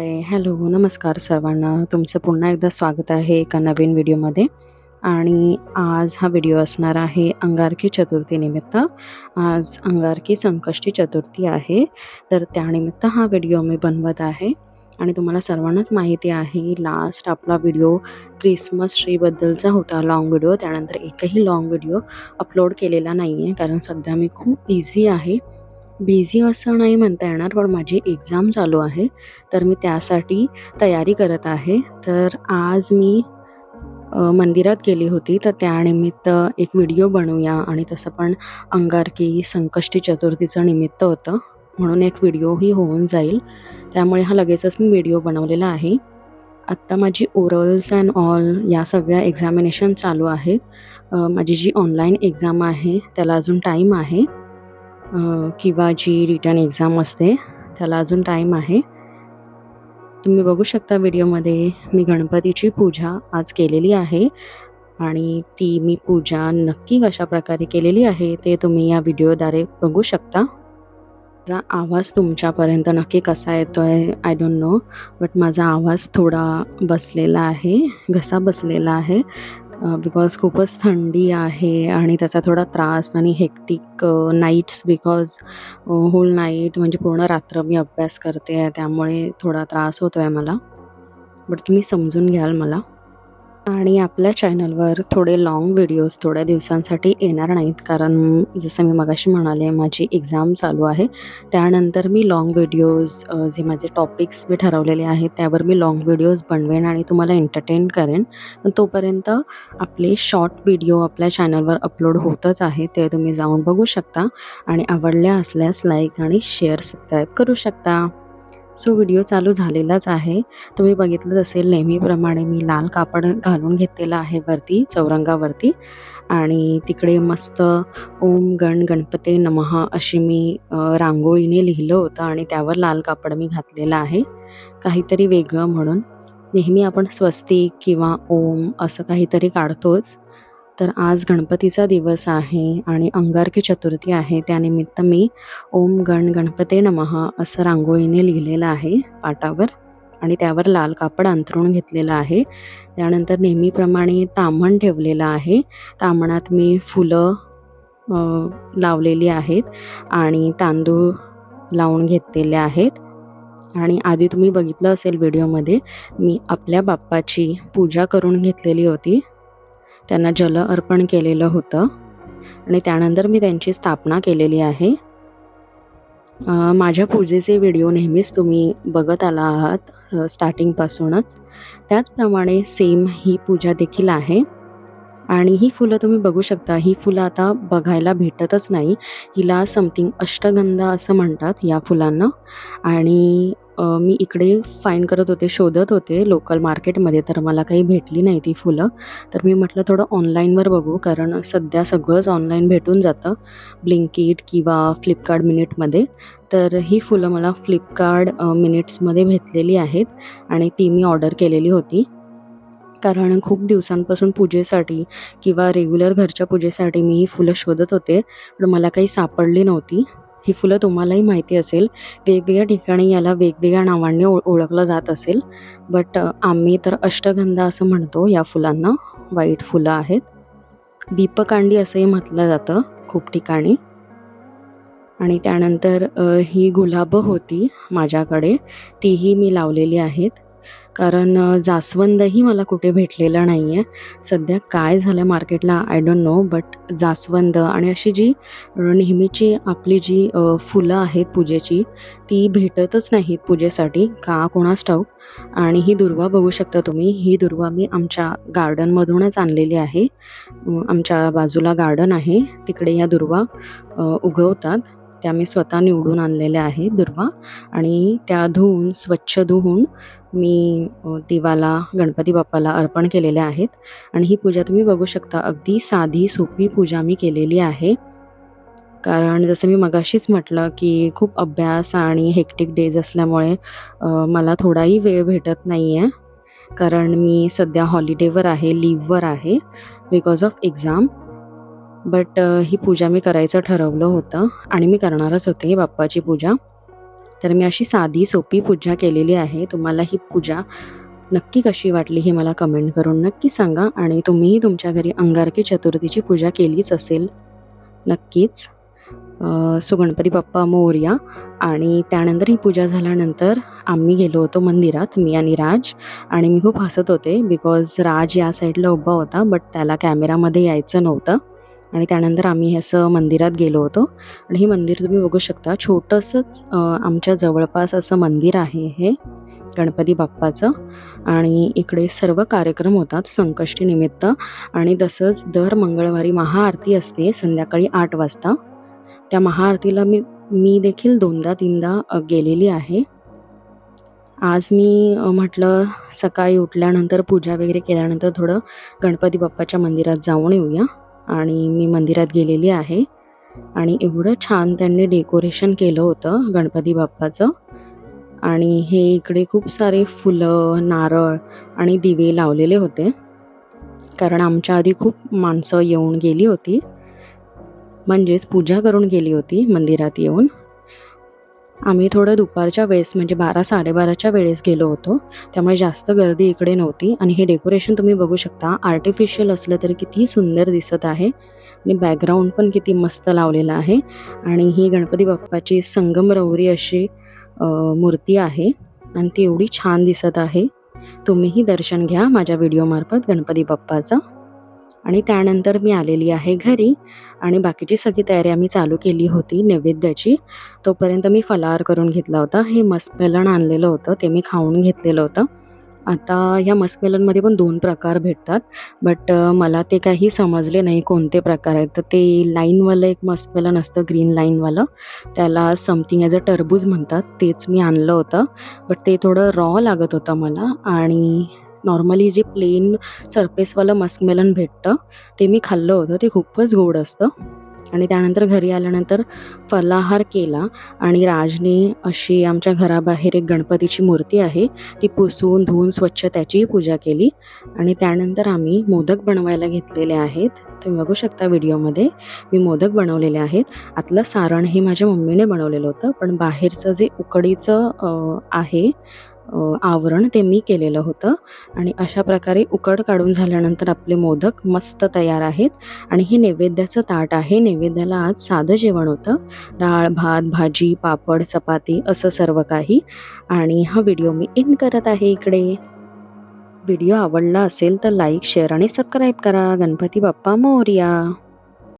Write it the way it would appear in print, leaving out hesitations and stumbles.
हाय, hello, नमस्कार सर्वांना. तुमचं पुन्हा एकदा स्वागत आहे एका नवीन व्हिडिओमध्ये. आणि आज हा व्हिडिओ असणार आहे अंगारकी चतुर्थीनिमित्त. आज अंगारकी संकष्टी चतुर्थी आहे, तर त्यानिमित्त हा व्हिडिओ मी बनवत आहे. आणि तुम्हाला सर्वांनाच माहिती आहे, लास्ट आपला व्हिडिओ क्रिसमस ट्रीबद्दलचा होता, लाँग व्हिडिओ. त्यानंतर एकही लाँग व्हिडिओ अपलोड केलेला नाही आहे, कारण सध्या मी खूप बिझी आहे. बिझी असं नाही म्हणता येणार, पण माझी एक्झाम चालू आहे, तर मी त्यासाठी तयारी करत आहे. तर आज मी मंदिरात गेली होती, तर त्यानिमित्त एक व्हिडिओ बनवूया. आणि तसं पण अंगारकी संकष्टी चतुर्थीचं निमित्त होतं, म्हणून एक व्हिडिओही होऊन जाईल. त्यामुळे हा लगेचच मी व्हिडिओ बनवलेला आहे. आत्ता माझी ओरल्स अँड ऑल या सगळ्या एक्झामिनेशन चालू आहेत. माझी जी ऑनलाईन एक्झाम आहे त्याला अजून टाईम आहे, किंवा जी रिटन एक्झाम असते त्याला अजून टाईम आहे. तुम्ही बघू शकता व्हिडिओमध्ये मी गणपतीची पूजा आज केलेली आहे, आणि ती मी पूजा नक्की कशाप्रकारे केलेली आहे ते तुम्ही या व्हिडिओद्वारे बघू शकता. माझा आवाज तुमच्यापर्यंत नक्की कसा येतो आहे आय डोंट नो, बट माझा आवाज थोडा बसलेला आहे, घसा बसलेला आहे. बिकॉज खूपच थंडी आहे आणि त्याचा थोडा त्रास, आणि hectic nights, because whole night म्हणजे पूर्ण रात्र मी अभ्यास करते आहे, त्यामुळे थोडा त्रास होतो आहे मला, बट तुम्ही समजून घ्याल मला. आणि आपल्या चॅनलवर थोडे लाँग व्हिडिओज थोड्या दिवसांसाठी येणार नाहीत, कारण जसं मी मगाशी म्हणाले, माझी एक्झाम चालू आहे. त्यानंतर मी लाँग व्हिडिओज, जे माझे टॉपिक्स मी ठरवलेले आहेत त्यावर मी लाँग व्हिडिओज बनवेन आणि तुम्हाला एंटरटेन करेन. पण तोपर्यंत आपले शॉर्ट व्हिडिओ आपल्या चॅनलवर अपलोड होतच आहे, ते तुम्ही जाऊन बघू शकता. आणि आवडल्या असल्यास लाईक आणि शेअर सबस्क्राईब करू शकता. सो व्हिडिओ चालू झालेलाच आहे. तुम्ही बघितलं असेल, नेहमीप्रमाणे मी लाल कापड घालून घेतलेलं आहे वरती चौरंगावरती, आणि तिकडे मस्त ओम गण गणपते नमः अशी मी रांगोळीने लिहिलं होतं, आणि त्यावर लाल कापड मी घातलेलं आहे काहीतरी वेगळं म्हणून. नेहमी आपण स्वस्तिक किंवा ओम असं काहीतरी काढतोच. तर आज गणपतीचा दिवस आहे आणि अंगारकी चतुर्थी आहे, त्यानिमित्त मी ओम गण गणपते नमः असं रांगोळीने लिहिलेलं आहे पाटावर, आणि त्यावर लाल कापड अंथरून घेतलेलं आहे. त्यानंतर नेहमीप्रमाणे ताम्हण ठेवलेलं आहे. ताम्हणात मी फुलं लावलेली आहेत आणि तांदूळ लावून घेतलेले आहेत. आणि आधी तुम्ही बघितलं असेल व्हिडिओमध्ये, मी आपल्या बाप्पाची पूजा करून घेतलेली होती, त्यांना जल अर्पण केलेलं होतं, आणि त्यानंतर मी त्यांची स्थापना केलेली आहे. माझ्या पूजेचे व्हिडिओ नेहमीच तुम्ही बघत आला आहात स्टार्टिंगपासूनच, त्याचप्रमाणे सेम ही पूजा देखील आहे. आणि ही फुलं तुम्ही बघू शकता, ही फुलं आता बघायला भेटतच नाही. हिला समथिंग अष्टगंधा असं म्हणतात या फुलांना. आणि मी इकडे फाईंड करत होते, शोधत होते लोकल मार्केटमध्ये, तर मला काही भेटली नाही ती फुलं. तर मी म्हटलं थोडं ऑनलाईनवर बघू, कारण सध्या सगळंच ऑनलाईन भेटून जातं, ब्लिंकिट किंवा फ्लिपकार्ट मिनिटमध्ये. तर ही फुलं मला फ्लिपकार्ट मिनिट्समध्ये भेटलेली आहेत, आणि ती मी ऑर्डर केलेली होती. कारण खूप दिवसांपासून पूजेसाठी किंवा रेग्युलर घरच्या पूजेसाठी मी ही फुलं शोधत होते, पण मला काही सापडली नव्हती. ही फुलं तुम्हालाही माहिती असेल, वेगवेगळ्या ठिकाणी याला वेगवेगळ्या नावांनी ओळखलं जात असेल, बट आम्ही तर अष्टगंधा असं म्हणतो या फुलांना. व्हाईट फुलं आहेत, दीपकांडी असंही म्हटलं जातं खूप ठिकाणी. आणि त्यानंतर ही गुलाबं होती माझ्याकडे, तीही मी लावलेली आहेत, कारण जास्वंदही मला कुठे भेटलेलं नाही आहे. सध्या काय झालं मार्केटला आय डोंट नो, बट जास्वंद आणि अशी जी नेहमीची आपली जी फुलं आहेत पूजेची, ती भेटतच नाहीत पूजेसाठी, का कोणास ठाऊक. आणि ही दुर्वा बघू शकता तुम्ही, ही दुर्वा मी आमच्या गार्डनमधूनच आणलेली आहे. आमच्या बाजूला गार्डन आहे, तिकडे या दुर्वा उगवतात. त्या मी स्वतः निवडून आणलेल्या आहेत दुर्वा, आणि त्या स्वच्छ धुवून मी दिवाला गणपती बाप्पाला अर्पण केलेले आहेत. आणि ही पूजा तुम्ही बघू शकता, अगदी साधी सोपी पूजा मी केलेली आहे. कारण जसं मी मगाशीच म्हटलं की खूप अभ्यास आणि हेक्टिक डेज असल्यामुळे मला थोडाही वेळ भेटत नाही आहे, कारण मी सध्या हॉलिडेवर आहे, लीव्हवर आहे बिकॉज ऑफ एक्झाम. बट ही पूजा मी करायचं ठरवलं होतं, आणि मी करणारच होते बाप्पाची पूजा. तर मी अशी साधी सोपी पूजा केलेली आहे. तुम्हाला ही पूजा नक्की कशी वाटली हे मला कमेंट करून नक्की सांगा आणि तुम्हीही तुमच्या घरी अंगारकी चतुर्थीची पूजा केलीच असेल नक्कीच. सो गणपती बाप्पा मोरया. आणि त्यानंतर ही पूजा झाल्यानंतर आम्ही गेलो होतो मंदिरात, मी आणि राज. आणि मी खूप हसत होते बिकॉज राज या साईडला उभा होता बट त्याला कॅमेरामध्ये यायचं नव्हतं. आणि त्यानंतर आम्ही असं मंदिरात गेलो होतो आणि हे मंदिर तुम्ही बघू शकता छोटंसंच आमच्या जवळपास असं मंदिर आहे हे गणपती बाप्पाचं. आणि इकडे सर्व कार्यक्रम होतात संकष्टीनिमित्त. आणि तसंच दर मंगळवारी महाआरती असते संध्याकाळी 8 वाजता. त्या महाआरतीला मी मी देखील 2दा-3दा गेलेली आहे. आज मी म्हटलं सकाळी उठल्यानंतर पूजा वगैरे केल्यानंतर थोडं गणपती बाप्पाच्या मंदिरात जाऊन येऊया. आणि मी मंदिरात गेलेली आहे. आणि एवढं छान त्यांनी डेकोरेशन केलं होतं गणपती बाप्पाचं. आणि हे इकडे खूप सारे फुलं, नारळ आणि दिवे लावलेले होते. कारण आमच्या आधी खूप माणसं येऊन गेली होती. म्हणजेच पूजा करून गेली होती मंदिरात येऊन. आम्ही थोडं दुपारच्या वेळेस म्हणजे 12-12:30च्या वेळेस गेलो होतो. त्यामुळे जास्त गर्दी इकडे नव्हती. आणि हे डेकोरेशन तुम्ही बघू शकता आर्टिफिशियल असलं तरी किती सुंदर दिसत आहे. आणि बॅकग्राऊंड पण किती मस्त लावलेलं आहे. आणि ही गणपती बाप्पाची संगमरवरी अशी मूर्ती आहे आणि ती एवढी छान दिसत आहे. तुम्हीही दर्शन घ्या माझ्या व्हिडिओमार्फत गणपती बाप्पाचं. आणि त्यानंतर मी आलेली आहे घरी आणि बाकीची सगळी तयारी आम्ही चालू केली होती नैवेद्याची. तोपर्यंत मी फलाहार करून घेतला होता. हे मस्कमेलन आणलेलं होतं ते मी खाऊन घेतलेलं होतं. आता ह्या मस्कमेलनमध्ये पण 2 प्रकार भेटतात. बट मला ते काही समजले नाही कोणते प्रकार आहेत. तर ते लाईनवालं एक मस्कमेलन असतं ग्रीन लाईनवालं, त्याला समथिंग ॲज अ टरबूज म्हणतात, तेच मी आणलं होतं. बट ते थोडं रॉ लागत होतं मला. आणि नॉर्मली जे प्लेन सरफेसवालं मस्कमेलन भेटतं ते मी खाल्लं होतं. ते खूपच गोड असतं. आणि त्यानंतर घरी आल्यानंतर फलाहार केला. आणि राजने अशी आमच्या घराबाहेर एक गणपतीची मूर्ती आहे ती पुसून धुवून स्वच्छ त्याचीही पूजा केली. आणि त्यानंतर आम्ही मोदक बनवायला घेतलेले आहेत. तुम्ही बघू शकता व्हिडिओमध्ये मी मोदक बनवलेले आहेत. आतलं सारण हे माझ्या मम्मीने बनवलेलं होतं पण बाहेरचं जे उकडीचं आहे आवरण ते मी केलेलं होतं. आणि अशा प्रकारे उकड काढून झाल्यानंतर आपले मोदक मस्त तयार आहेत. आणि हे नैवेद्याचं ताट आहे. नैवेद्याला आज साधं जेवण होतं, डाळ, भात, भाजी, पापड, चपाती असं सर्व काही. आणि हा व्हिडिओ मी एंड करत आहे इकडे. व्हिडिओ आवडला असेल तर लाईक, शेअर आणि सबस्क्राईब करा. गणपती बाप्पा मोरया.